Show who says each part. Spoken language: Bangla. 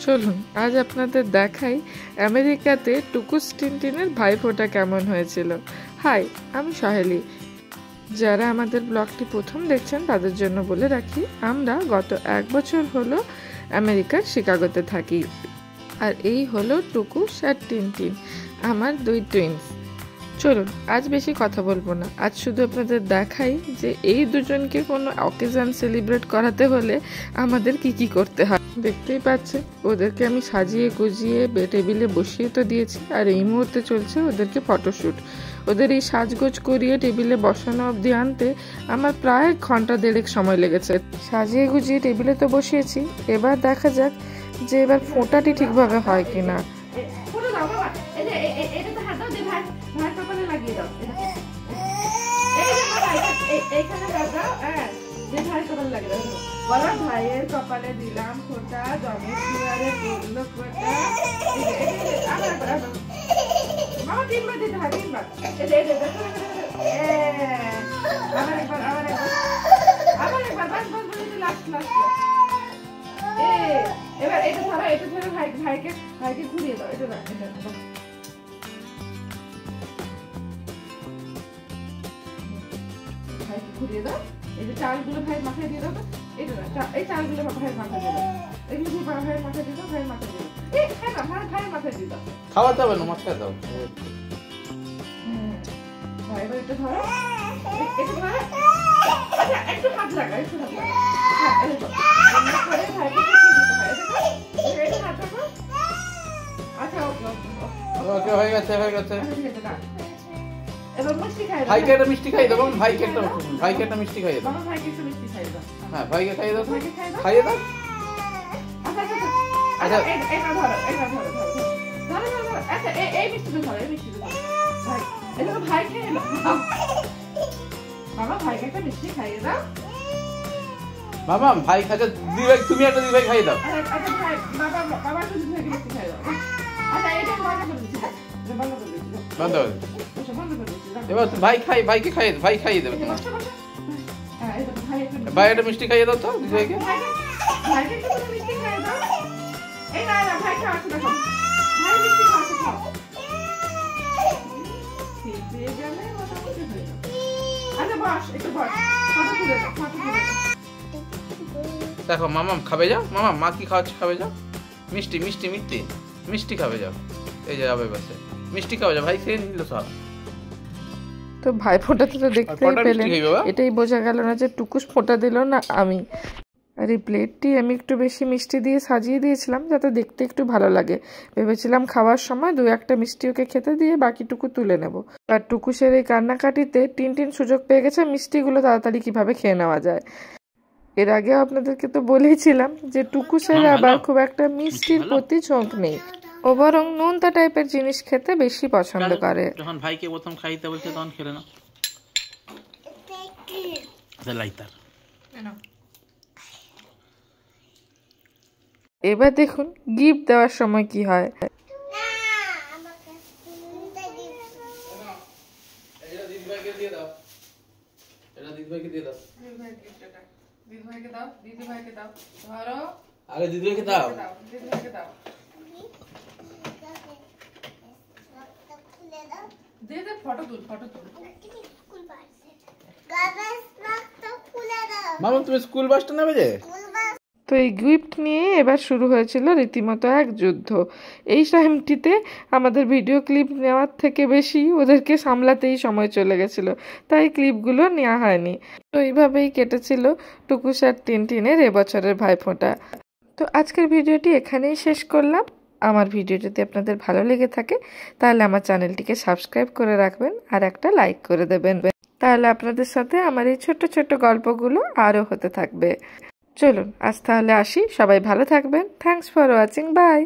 Speaker 1: চলুন আজ আপনাদের দেখাই আমেরিকাতে টুকুস টিনটিনের ভাইফোঁটা কেমন হয়েছিল। হাই, আমি সহেলি। যারা আমাদের ব্লগটি প্রথম দেখছেন তাদের জন্য বলে রাখি, আমরা গত 1 বছর হলো আমেরিকার শিকাগোতে থাকি। আর এই হলো টুকুস আর টিনটিন, আমার 2 টুইন্স। চলুন আজ বেশি কথা বলবো না, আজ শুধু আপনাদের দেখাই যে এই দুজনকে কোনো অকেশন সেলিব্রেট করাতে হলে আমাদের কি করতে হয়। দেখতেই পাচ্ছেন ওদেরকে আমি সাজিয়ে গুজিয়ে টেবিলে বসিয়ে তো দিয়েছি, আর এই মুহূর্তে চলছে ওদেরকে ফটোশ্যুট। ওদের এই সাজগোজ করিয়ে টেবিলে বসানো অবধি আনতে আমার প্রায় 1.5 ঘন্টা সময় লেগেছে। সাজিয়ে গুজিয়ে টেবিলে তো বসিয়েছি, এবার দেখা যাক যে এবার ফোঁটাটি ঠিকভাবে হয় কিনা। ভাইয়ের কপালে দিলাম ফোঁটা, জমের দুয়ারে পড়লো ফোঁটা। মামা 3 বার দিতে হয়, 3 বার। আবার একবার বাস লাস্ট। এবার এটা ধরো ভাইকে ঘুরিয়ে দাও। এটা ভাইকে ঘুরিয়ে দাও। এই যে চালগুলো ভাইয়ের মাথায় দিয়ে দাও। এই চালগুলো ভাইয়ের মাথায় দিয়ে দাও। এগুলো ভাইয়ের মাথায় দিয়ে দাও, ভাইয়ের মাথায় দিয়ে দাও। ভাইয়ের মাথায় দিয়ে দাও।
Speaker 2: খাওয়া যাবে না, মাথায় দাও।
Speaker 1: ভাই এবার এটা ধরো, এটা ধরো। আচ্ছা একটু হাত লাগা। হ্যাঁ, করে ভাইকে শিখিয়ে দিতে হয়। এটা হাত রাখো। আচ্ছা
Speaker 2: ওকে, হয়ে গেছে।
Speaker 1: এবার মিষ্টি খাই দাও।
Speaker 2: ভাইকে একটা মিষ্টি খাইয়ে দাও। ভাইকে একটা মিষ্টি খাইয়ে দাও।
Speaker 1: ভাইকে একটু মিষ্টি খাইয়ে দাও।
Speaker 2: হ্যাঁ, ভাইকে খাইয়ে দাও।
Speaker 1: খাইয়ে
Speaker 2: দাও।
Speaker 1: আচ্ছা এটা ধরো। আচ্ছা এই মিষ্টিটা ধরো। ভাই এটা তো ভাই খেয়ে নাও। বাবা ভাইকে একটা মিষ্টি খাইয়ে দাও।
Speaker 2: মামা ভাই খাচ্ছে, দিদিভাই তুমি একটা দিদিভাই খাইয়ে দাও।
Speaker 1: আচ্ছা ভাই বাবা একটু দিদিভাইকে মিষ্টি খাইয়ে দাও। আচ্ছা এটা বন্ধ করে দিচ্ছি।
Speaker 2: বন্ধ করে এবার ভাইকে খাইয়ে দাও। ভাই খাইয়ে দেবে। ভাই একটা মিষ্টি খাইয়ে দাও তো দিদিভাইকে।
Speaker 1: ভাইকে একটু মিষ্টি খাইয়ে দাও। এই না ভাই খাওয়াচ্ছে দেখো। ভাই মিষ্টি খাওয়াচ্ছে, খাও। ঠিক দিয়ে গেলে মোটামুটি হয়ে যাবে। আচ্ছা বস, একটু বস। ফটো তুলে দাও।
Speaker 2: দেখো মামাম খাবে যাও। মামা মা কি খাওয়াচ্ছে, খাবে যাও। মিষ্টি খাবে যাও। এই যে যাবে বাসে মিষ্টি খাবে যাও। ভাই খেয়ে নিল সব।
Speaker 1: তো ভাই ফোঁটাতে তো দেখতেই পেলেন, এটাই বোঝা গেল না যে টুকুস ফোঁটা দিল না আমি। আর এই প্লেটটি আমি একটু বেশি মিষ্টি দিয়ে সাজিয়ে দিয়েছিলাম যাতে দেখতে একটু ভালো লাগে। ভেবেছিলাম খাওয়ার সময় 2-1টা মিষ্টি ওকে খেতে দিয়ে বাকিটুকু তুলে নেব। আর টুকুসের এই কান্নাকাটিতে টিনটিন সুযোগ পেয়ে গেছে মিষ্টিগুলো তাড়াতাড়ি কিভাবে খেয়ে নেওয়া যায়। এর আগেও আপনাদেরকে তো বলেইছিলাম যে টুকুসের আবার খুব একটা মিষ্টির প্রতি ঝোঁক নেই, ও বরং নোনতা টাইপের জিনিস খেতে বেশি পছন্দ করে।
Speaker 2: যখন ভাইকে প্রথম খাইতে বলছে তখন খেলে না।
Speaker 1: এবার দেখুন গিফট দেওয়ার সময় কি হয়।
Speaker 2: দিদিভাইকে দাও।
Speaker 1: ফটো তুল।
Speaker 2: মামা তুমি স্কুল বাসটা নেবে যে।
Speaker 1: তো এই গিফট নিয়ে এবার শুরু হয়েছিল রীতিমতো এক যুদ্ধ। এই টাইমটিতে আমাদের ভিডিও ক্লিপ নেওয়ার থেকে বেশি ওদেরকে সামলাতেই সময় চলে গেছিলো, তাই ক্লিপগুলো নেওয়া হয়নি। তো এইভাবেই কেটেছিল টুকুস আর টিনটিনের এবছরের ভাইফোঁটা। তো আজকের ভিডিওটি এখানেই শেষ করলাম। আমার ভিডিও যদি আপনাদের ভালো লেগে থাকে তাহলে আমার চ্যানেলটিকে সাবস্ক্রাইব করে রাখবেন আর একটা লাইক করে দেবেন। তাহলে আপনাদের সাথে আমার এই ছোট গল্পগুলো আরও হতে থাকবে। চলুন আজ তাহলে আসি, সবাই ভালো থাকবেন। Thanks for watching, by.